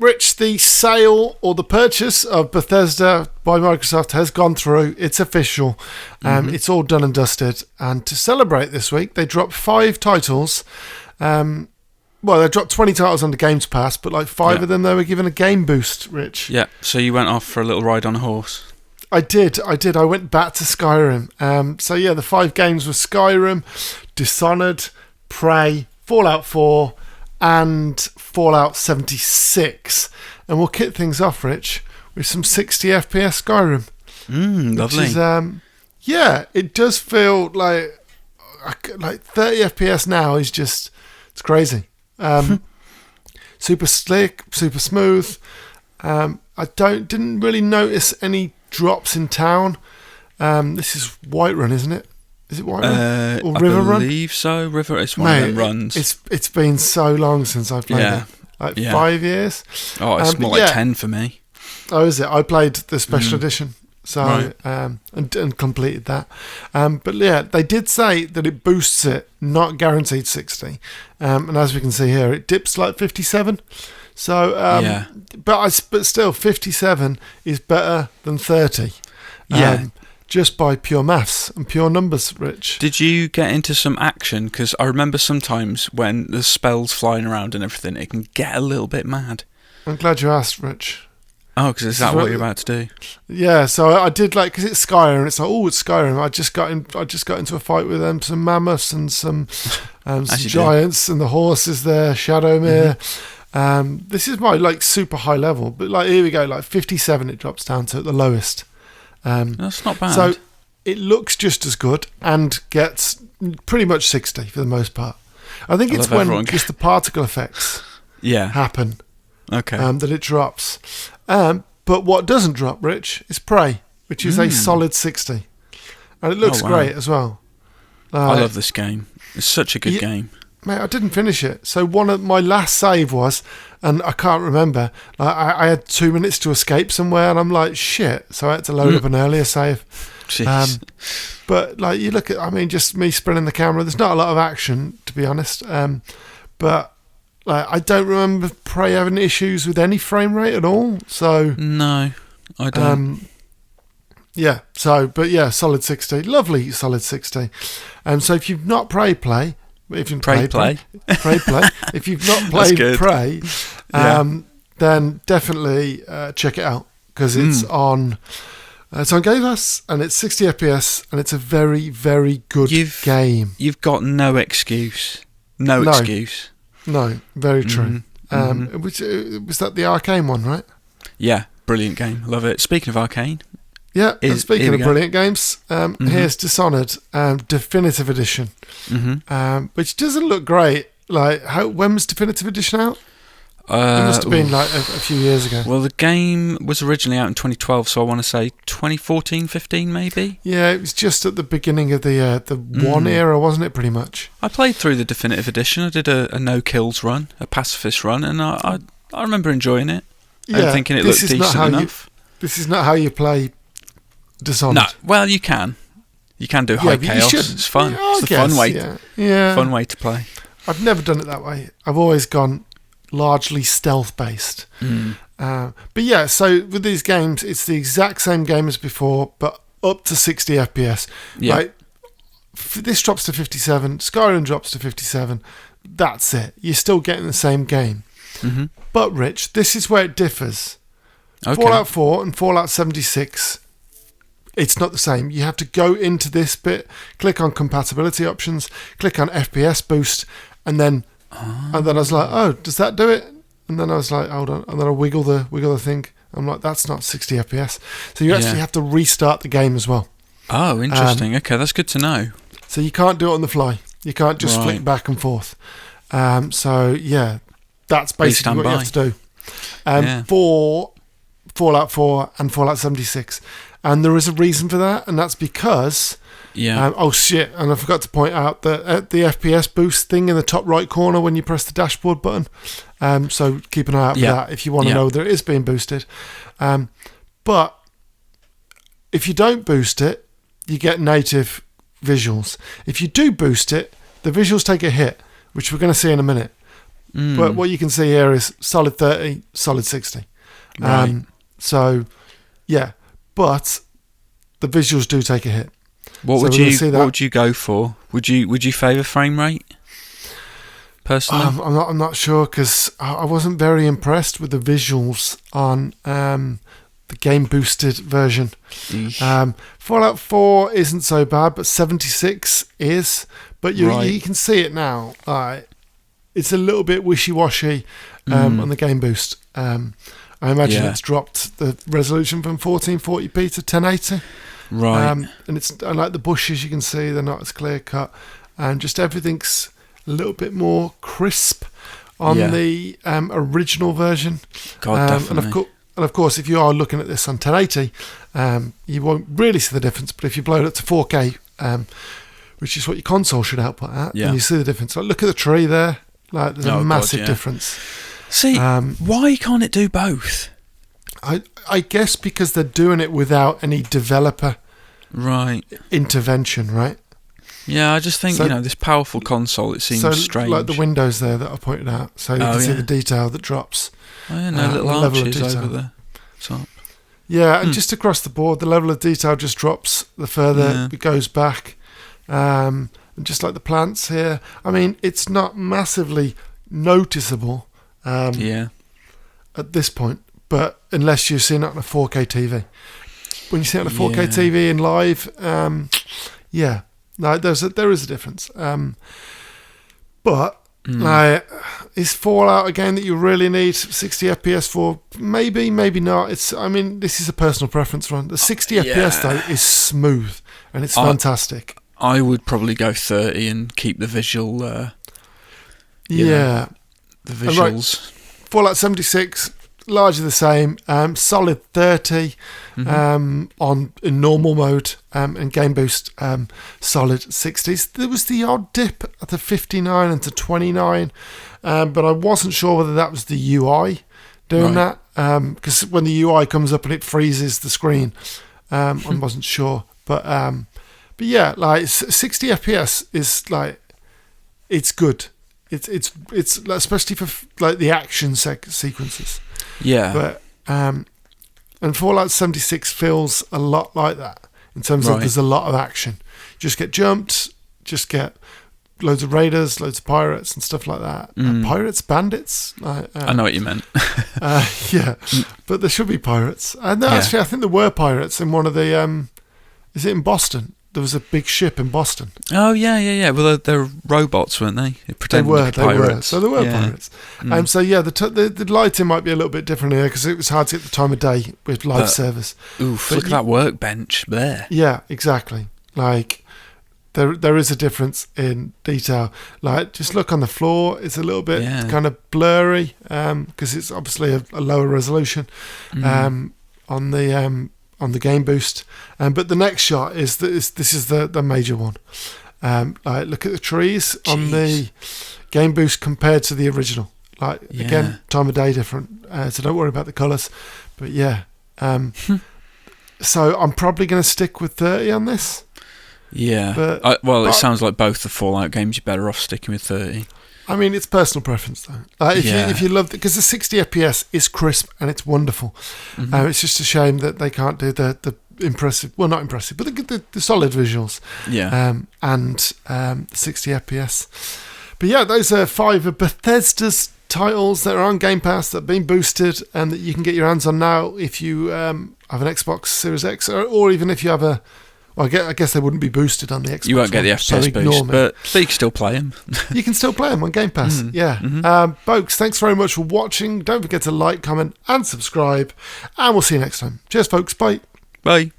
Rich, the sale or the purchase of Bethesda by Microsoft has gone through. It's official. It's all done and dusted. And to celebrate this week, they dropped 5 titles. Well, they dropped 20 titles under Games Pass, but like 5 of them they were given a game boost, Rich. Yeah, so you went off for a little ride on a horse. I did. I went back to Skyrim. So yeah, the 5 games were Skyrim, Dishonored, Prey, Fallout 4, and Fallout 76. And we'll kick things off, Rich, with some 60 FPS Skyrim. Lovely. Which is, it does feel like 30 FPS now is just, it's crazy. Super slick, super smooth. I didn't really notice any drops in town. This is Whiterun, isn't it? Is it Whiterun or River Run? I believe so. River. It's one of them runs. It's been so long since I've played it. 5 years. Oh, it's more like 10 for me. Oh, is it? I played the special edition, so and completed that. But yeah, they did say that it boosts it, not guaranteed 60. And as we can see here, it dips like 57. So, but still, 57 is better than 30. Just by pure maths and pure numbers, Rich. Did you get into some action? Because I remember sometimes when there's spells flying around and everything, it can get a little bit mad. I'm glad you asked, Rich. Oh, because is that what you're about to do? Yeah, so I did because it's Skyrim. It's like, it's Skyrim. I just got into a fight with some mammoths and some giants, and the horse is there, Shadowmere. This is my super high level, but here we go, 57 it drops down to at the lowest. That's not bad. So it looks just as good and gets pretty much 60 for the most part. I think it's when just the particle effects happen that it drops. But what doesn't drop, Rich, is Prey, which is a solid 60. And it looks great as well. I love this game. It's such a good game. Mate, I didn't finish it. So one of my last save was, and I can't remember, I had 2 minutes to escape somewhere, and I'm like, shit. So I had to load up an earlier save. But you look at, just me spinning the camera, there's not a lot of action, to be honest. But I don't remember Prey having issues with any frame rate at all. So no, I don't. Solid 60. Lovely solid 60. So if you've not Prey, if you've Prey if you've not played Prey, then definitely check it out, because it's on Game Pass and it's 60 FPS and it's a very, very good game. You've got no excuse. No excuse. No, very true. Was that the Arcane one, right? Yeah, brilliant game. Love it. Speaking of Arcane. Yeah, speaking of brilliant games, here's Dishonored Definitive Edition, which doesn't look great. When was Definitive Edition out? It must have been a few years ago. Well, the game was originally out in 2012, so I want to say 2014, 15 maybe? Yeah, it was just at the beginning of the one era, wasn't it, pretty much? I played through the Definitive Edition. I did a no-kills run, a pacifist run, and I remember enjoying it and thinking it looked decent enough. This is not how you play Dishonored. No, well, you can. You can do high chaos. It's fun. It's a fun way to play. I've never done it that way. I've always gone largely stealth-based. So with these games, it's the exact same game as before, but up to 60 FPS. Yeah. This drops to 57, Skyrim drops to 57. That's it. You're still getting the same game. But, Rich, this is where it differs. Fallout 4 and Fallout 76, it's not the same. You have to go into this bit, click on compatibility options, click on FPS boost, and then I was like, does that do it? And then I was like, hold on, and then I wiggle the thing. I'm like, that's not 60 FPS. So you actually have to restart the game as well. Oh, interesting. Okay, that's good to know. So you can't do it on the fly. You can't just flick back and forth. That's basically what you have to do. For Fallout 4 and Fallout 76. And there is a reason for that, and that's because... and I forgot to point out that the FPS boost thing in the top right corner when you press the dashboard button. So keep an eye out for that if you want to know that it is being boosted. But if you don't boost it, you get native visuals. If you do boost it, the visuals take a hit, which we're going to see in a minute. But what you can see here is solid 30, solid 60. Right. So, yeah, but the visuals do take a hit. What would you go for? Would you favour frame rate? Personally, I'm not sure because I wasn't very impressed with the visuals on the game boosted version. Fallout 4 isn't so bad, but 76 is. But you can see it now. It's a little bit wishy-washy on the game boost. I imagine it's dropped the resolution from 1440p to 1080. Right. And it's like the bushes you can see, they're not as clear cut. And just everything's a little bit more crisp on the original version. God, definitely. And of course, if you are looking at this on 1080, you won't really see the difference. But if you blow it up to 4K, which is what your console should output at, then you see the difference. Like, look at the tree there. Like, there's a massive difference. See, why can't it do both? I guess because they're doing it without any developer intervention, right? Yeah, I just think, this powerful console, it seems strange. Like the windows there that I pointed out, so you can see the detail that drops. Oh, yeah, no little arches over the top. Yeah, and just across the board, the level of detail just drops the further it goes back. And just like the plants here, I mean, it's not massively noticeable at this point, but unless you've seen it on a 4K TV. When you see it on a 4K TV in live, there is a difference. But is Fallout a game that you really need 60 FPS for? Maybe, maybe not. This is a personal preference run. The 60 FPS though is smooth and it's fantastic. I would probably go 30 and keep the visual. The visuals. Fallout 76. Largely the same, solid 30 in normal mode, and game boost solid 60s. There was the odd dip at the 59 and to 29, but I wasn't sure whether that was the UI doing that, because when the UI comes up and it freezes the screen, I wasn't sure. But yeah, like 60 FPS is like, it's good. It's especially for like the action sequences. Yeah. But and Fallout 76 feels a lot like that in terms of there's a lot of action. Just get jumped, just get loads of raiders, loads of pirates and stuff like that. Pirates, bandits. I know what you meant. But there should be pirates. And actually, I think there were pirates in one of the. Is it in Boston? There was a big ship in Boston. Oh, yeah. Well, they're robots, weren't they? They were. So there were pirates. So, the lighting might be a little bit different here because it was hard to get the time of day with live service. Oof, look at that workbench there. Yeah, exactly. Like, there is a difference in detail. Like, just look on the floor. It's a little bit kind of blurry because it's obviously a lower resolution on the game boost, but the next shot is this is the major one. Like, look at the trees on the game boost compared to the original. Like, again, time of day different, so don't worry about the colours. But so I'm probably going to stick with 30 on this. Yeah, but it sounds like both the Fallout games, you're better off sticking with 30. I mean, it's personal preference, though. If you love it, because the 60 FPS is crisp and it's wonderful. It's just a shame that they can't do the impressive, well, not impressive, but the solid visuals. And 60 FPS. But yeah, those are 5 of Bethesda's titles that are on Game Pass that have been boosted and that you can get your hands on now if you have an Xbox Series X or even if you have a. Well, I guess they wouldn't be boosted on the Xbox. You won't get the FPS boost, but you can still play them. You can still play them on Game Pass, folks, thanks very much for watching. Don't forget to like, comment, and subscribe. And we'll see you next time. Cheers, folks. Bye. Bye.